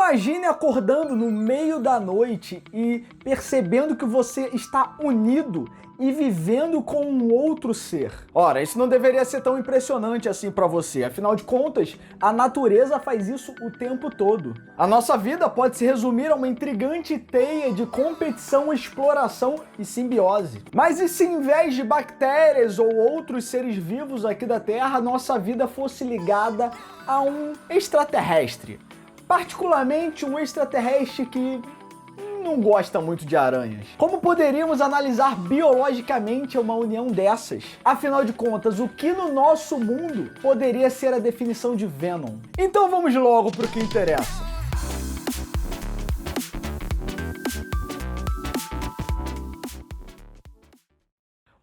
Imagine acordando no meio da noite e percebendo que você está unido e vivendo com um outro ser. Ora, isso não deveria ser tão impressionante assim para você, afinal de contas, a natureza faz isso o tempo todo. A nossa vida pode se resumir a uma intrigante teia de competição, exploração e simbiose. Mas e se em vez de bactérias ou outros seres vivos aqui da Terra, nossa vida fosse ligada a um extraterrestre? Particularmente um extraterrestre que não gosta muito de aranhas. Como poderíamos analisar biologicamente uma união dessas? Afinal de contas, o que no nosso mundo poderia ser a definição de Venom? Então vamos logo para o que interessa.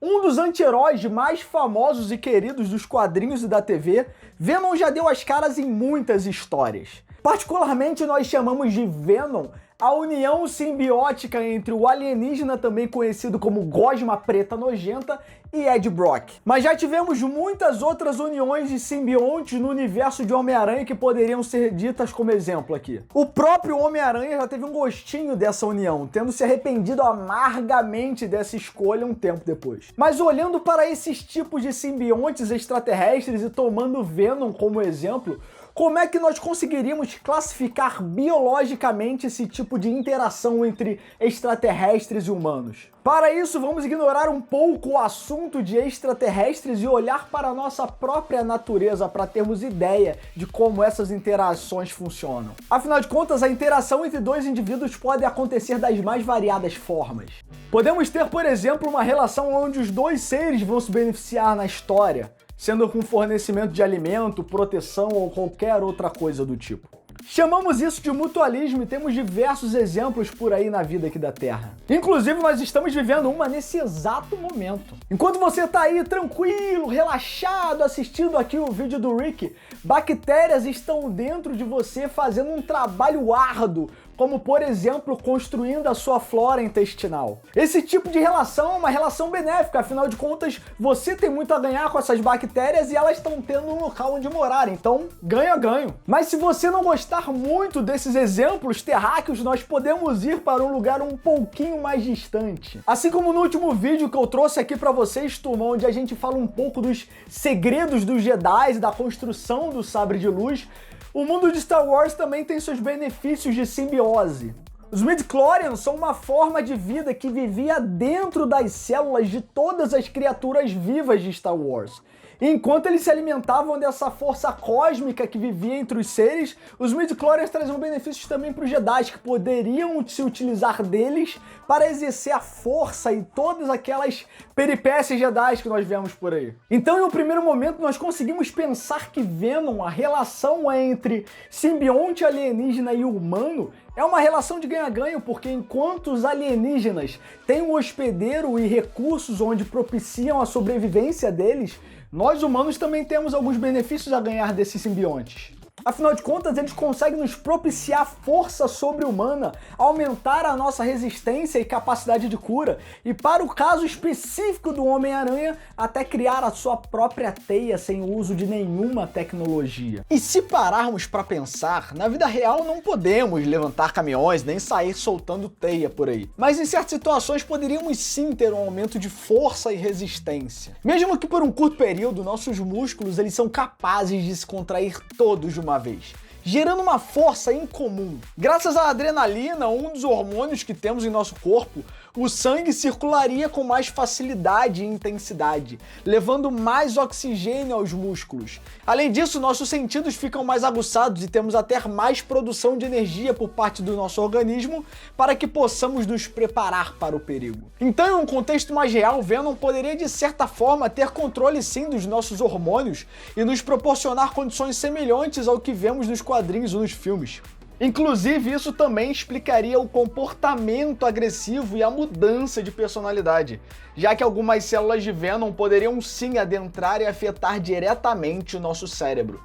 Um dos anti-heróis mais famosos e queridos dos quadrinhos e da TV, Venom já deu as caras em muitas histórias. Particularmente nós chamamos de Venom a união simbiótica entre o alienígena, também conhecido como Gosma Preta Nojenta, e Ed Brock. Mas já tivemos muitas outras uniões de simbiontes no universo de Homem-Aranha que poderiam ser ditas como exemplo aqui. O próprio Homem-Aranha já teve um gostinho dessa união, tendo se arrependido amargamente dessa escolha um tempo depois. Mas olhando para esses tipos de simbiontes extraterrestres e tomando Venom como exemplo, como é que nós conseguiríamos classificar biologicamente esse tipo de interação entre extraterrestres e humanos? Para isso, vamos ignorar um pouco o assunto de extraterrestres e olhar para a nossa própria natureza para termos ideia de como essas interações funcionam. Afinal de contas, a interação entre dois indivíduos pode acontecer das mais variadas formas. Podemos ter, por exemplo, uma relação onde os dois seres vão se beneficiar na história, sendo com fornecimento de alimento, proteção ou qualquer outra coisa do tipo. Chamamos isso de mutualismo e temos diversos exemplos por aí na vida aqui da Terra. Inclusive, nós estamos vivendo uma nesse exato momento. Enquanto você tá aí tranquilo, relaxado, assistindo aqui o vídeo do Rick, bactérias estão dentro de você fazendo um trabalho árduo, como por exemplo, construindo a sua flora intestinal. Esse tipo de relação é uma relação benéfica, afinal de contas, você tem muito a ganhar com essas bactérias e elas estão tendo um local onde morar, então ganha-ganho. Mas se você não gostar muito desses exemplos terráqueos, nós podemos ir para um lugar um pouquinho mais distante. Assim como no último vídeo que eu trouxe aqui para vocês, turma, onde a gente fala um pouco dos segredos dos Jedi e da construção do sabre de luz, o mundo de Star Wars também tem seus benefícios de simbiose. Os midi-chlorians são uma forma de vida que vivia dentro das células de todas as criaturas vivas de Star Wars. Enquanto eles se alimentavam dessa força cósmica que vivia entre os seres, os midi-chlorians traziam benefícios também para os Jedi, que poderiam se utilizar deles para exercer a força e todas aquelas peripécias Jedi que nós vemos por aí. Então, em um primeiro momento, nós conseguimos pensar que Venom, a relação entre simbionte alienígena e humano, é uma relação de ganha-ganho, porque enquanto os alienígenas têm um hospedeiro e recursos onde propiciam a sobrevivência deles, nós humanos também temos alguns benefícios a ganhar desses simbiontes. Afinal de contas, eles conseguem nos propiciar força sobre-humana, aumentar a nossa resistência e capacidade de cura, e para o caso específico do Homem-Aranha, até criar a sua própria teia sem o uso de nenhuma tecnologia. E se pararmos para pensar, na vida real não podemos levantar caminhões nem sair soltando teia por aí. Mas em certas situações poderíamos sim ter um aumento de força e resistência. Mesmo que por um curto período, nossos músculos eles são capazes de se contrair todos de uma vez, gerando uma força incomum. Graças à adrenalina, um dos hormônios que temos em nosso corpo, o sangue circularia com mais facilidade e intensidade, levando mais oxigênio aos músculos. Além disso, nossos sentidos ficam mais aguçados e temos até mais produção de energia por parte do nosso organismo para que possamos nos preparar para o perigo. Então, em um contexto mais real, Venom poderia de certa forma ter controle sim dos nossos hormônios e nos proporcionar condições semelhantes ao que vemos nos quadrinhos ou nos filmes. Inclusive, isso também explicaria o comportamento agressivo e a mudança de personalidade, já que algumas células de Venom poderiam sim adentrar e afetar diretamente o nosso cérebro.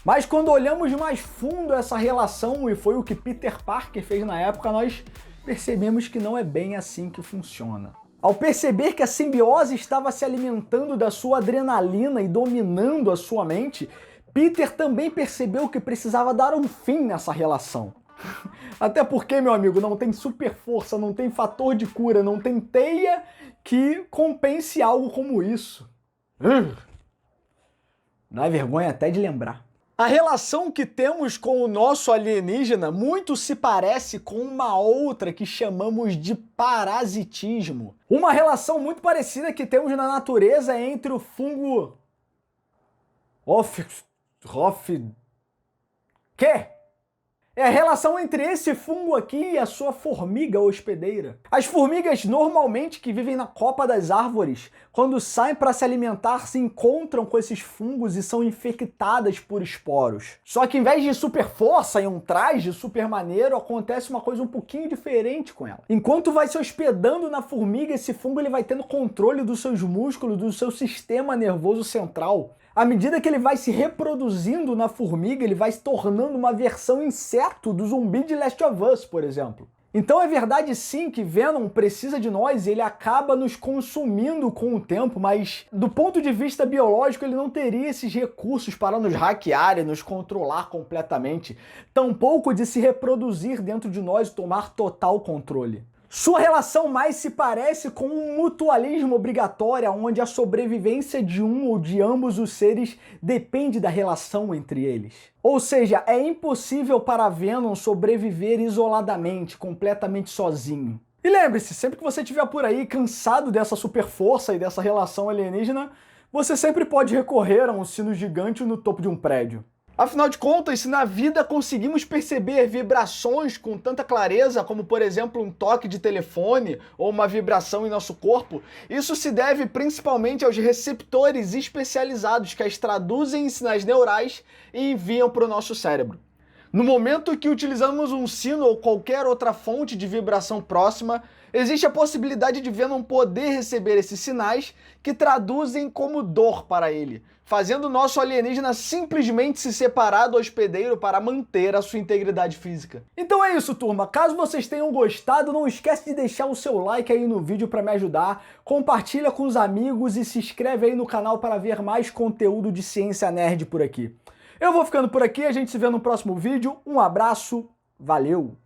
Mas quando olhamos mais fundo essa relação, e foi o que Peter Parker fez na época, nós percebemos que não é bem assim que funciona. Ao perceber que a simbiose estava se alimentando da sua adrenalina e dominando a sua mente, Peter também percebeu que precisava dar um fim nessa relação. Até porque, meu amigo, não tem super força, não tem fator de cura, não tem teia que compense algo como isso. Dá vergonha até de lembrar. A relação que temos com o nosso alienígena muito se parece com uma outra que chamamos de parasitismo. Uma relação muito parecida que temos na natureza entre o fungo... Quê? É a relação entre esse fungo aqui e a sua formiga hospedeira. As formigas normalmente que vivem na copa das árvores, quando saem para se alimentar, se encontram com esses fungos e são infectadas por esporos. Só que em vez de super força e um traje super maneiro, acontece uma coisa um pouquinho diferente com ela. Enquanto vai se hospedando na formiga, esse fungo ele vai tendo controle dos seus músculos, do seu sistema nervoso central. À medida que ele vai se reproduzindo na formiga, ele vai se tornando uma versão inseto do zumbi de Last of Us, por exemplo. Então é verdade sim que Venom precisa de nós e ele acaba nos consumindo com o tempo, mas do ponto de vista biológico ele não teria esses recursos para nos hackear e nos controlar completamente, tampouco de se reproduzir dentro de nós e tomar total controle. Sua relação mais se parece com um mutualismo obrigatório, onde a sobrevivência de um ou de ambos os seres depende da relação entre eles. Ou seja, é impossível para Venom sobreviver isoladamente, completamente sozinho. E lembre-se, sempre que você estiver por aí cansado dessa super força e dessa relação alienígena, você sempre pode recorrer a um sino gigante no topo de um prédio. Afinal de contas, se na vida conseguimos perceber vibrações com tanta clareza, como por exemplo um toque de telefone ou uma vibração em nosso corpo, isso se deve principalmente aos receptores especializados que as traduzem em sinais neurais e enviam para o nosso cérebro. No momento que utilizamos um sino ou qualquer outra fonte de vibração próxima, existe a possibilidade de Venom poder receber esses sinais que traduzem como dor para ele, fazendo o nosso alienígena simplesmente se separar do hospedeiro para manter a sua integridade física. Então é isso, turma. Caso vocês tenham gostado, não esquece de deixar o seu like aí no vídeo para me ajudar, compartilha com os amigos e se inscreve aí no canal para ver mais conteúdo de ciência nerd por aqui. Eu vou ficando por aqui, a gente se vê no próximo vídeo. Um abraço, valeu!